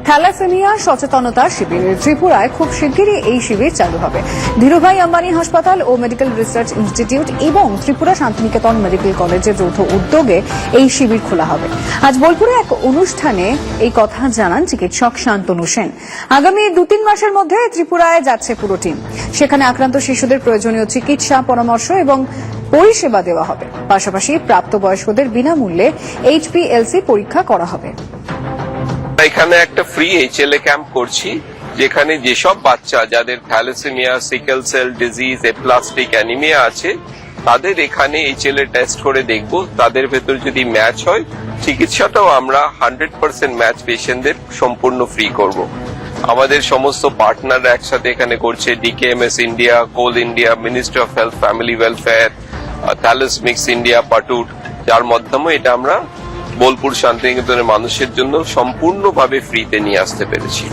Thalassaemia সচেতনতা শিবির ত্রিপুরায় খুব শিগগিরই এই শিবির চালু হবে। ধীরুভাই আম্বানি হাসপাতাল ও মেডিকেল রিসার্চ ইনস্টিটিউট এবং ত্রিপুরা শান্তিনিকেতন মেডিকেল কলেজের যৌথ উদ্যোগে এই শিবির খোলা হবে। আজ বোলপুরে এক অনুষ্ঠানে এই কথা জানান চিকিৎসক শান্তনু সেন। আগামী 2-3 মাসের মধ্যে ত্রিপুরায় যাচ্ছে পুরো টিম। সেখানে আক্রান্ত শিশুদের প্রয়োজনীয় চিকিৎসা পরামর্শ এবং পরিষেবা দেওয়া হবে। পাশাপাশি প্রাপ্তবয়স্কদের বিনামূল্যে HPLC পরীক্ষা করা হবে। এখানে একটা ফ্রি HLA ক্যাম্প করছি, যেখানে যেসব বাচ্চা যাদের thalassemia, sickle cell disease, aplastic anaemia আছে, তাদের এখানে HLA টেস্ট করে দেখব। তাদের ভেতর যদি ম্যাচ হয়, চিকিৎসাটাও আমরা 100% ম্যাচ পেশেন্টদের সম্পূর্ণ ফ্রি করব। আমাদের সমস্ত পার্টনাররা একসাথে এখানে করছে, DKMS India, Coal India, ministry of health family welfare, thalassemics India, পাটুট, যার মাধ্যমে এটা আমরা বোলপুর শান্তিনিকেতনের মানুষের জন্য সম্পূর্ণভাবে ফ্রিতে নিয়ে আসতে পেরেছি।